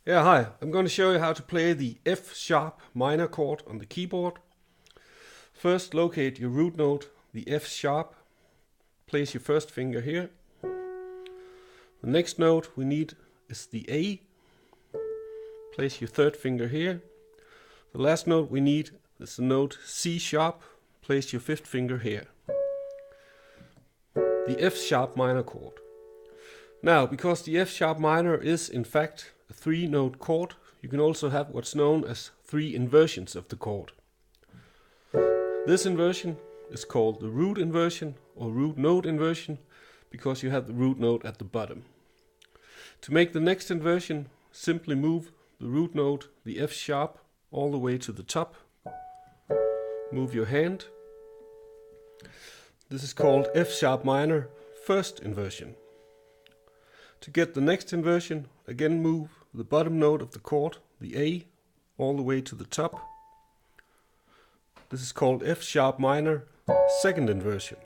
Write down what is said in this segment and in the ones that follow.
Yeah, hi. I'm going to show you how to play the F sharp minor chord on the keyboard. First, locate your root note, the F sharp. Place your first finger here. The next note we need is the A. Place your third finger here. The last note we need is the note C sharp. Place your fifth finger here. The F sharp minor chord. Now, because the F sharp minor is in fact a 3-note chord, you can also have what's known as 3 inversions of the chord. This inversion is called the root inversion or root note inversion because you have the root note at the bottom. To make the next inversion, simply move the root note, the F sharp, all the way to the top. Move your hand. This is called F sharp minor first inversion. To get the next inversion, again move the bottom note of the chord, the A, all the way to the top. This is called F sharp minor second inversion.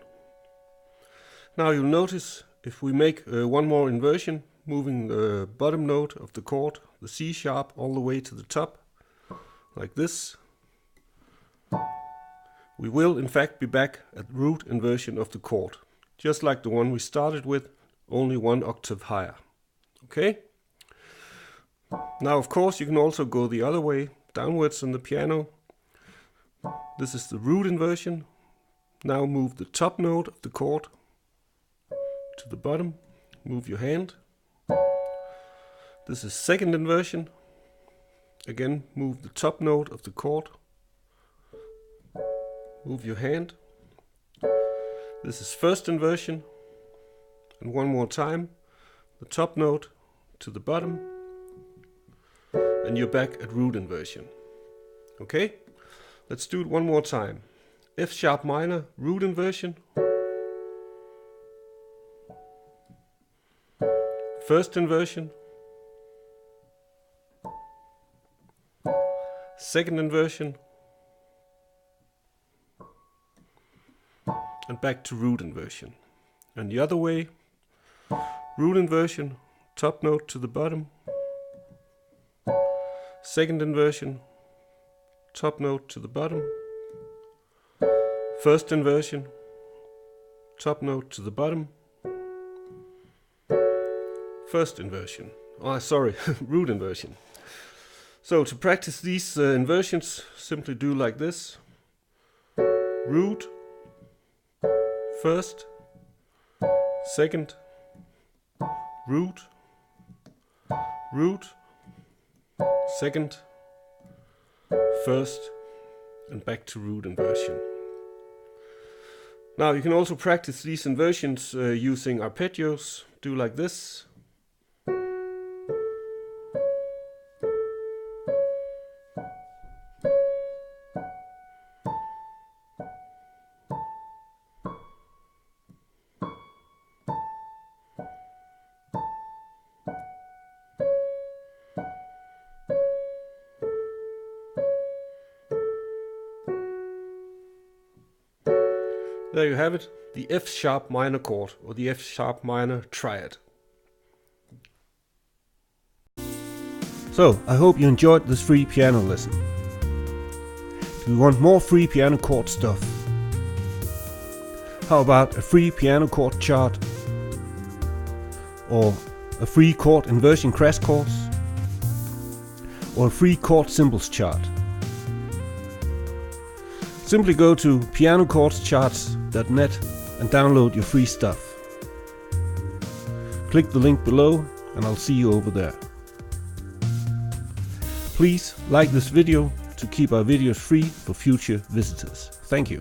Now you'll notice if we make one more inversion, moving the bottom note of the chord, the C sharp, all the way to the top, like this, we will in fact be back at root inversion of the chord, just like the one we started with, only 1 octave higher. Okay? Now of course you can also go the other way, downwards on the piano. This is the root inversion. Now move the top note of the chord to the bottom. Move your hand. This is second inversion. Again, move the top note of the chord. Move your hand. This is first inversion. And one more time, the top note to the bottom, and you're back at root inversion. Okay? Let's do it one more time. F sharp minor, root inversion. First inversion. Second inversion. And back to root inversion. And the other way, root inversion, top note to the bottom. Second inversion, top note to the bottom. First inversion, top note to the bottom. First inversion. Root inversion. So to practice these inversions, simply do like this. Root, first, second, root, root, second, first, and back to root inversion. Now you can also practice these inversions using arpeggios. Do like this. There you have it, the F sharp minor chord, or the F sharp minor triad. So, I hope you enjoyed this free piano lesson. If you want more free piano chord stuff, how about a free piano chord chart? Or a free chord inversion crash course? Or a free chord symbols chart? Simply go to pianochordcharts.net and download your free stuff. Click the link below and I'll see you over there. Please like this video to keep our videos free for future visitors. Thank you.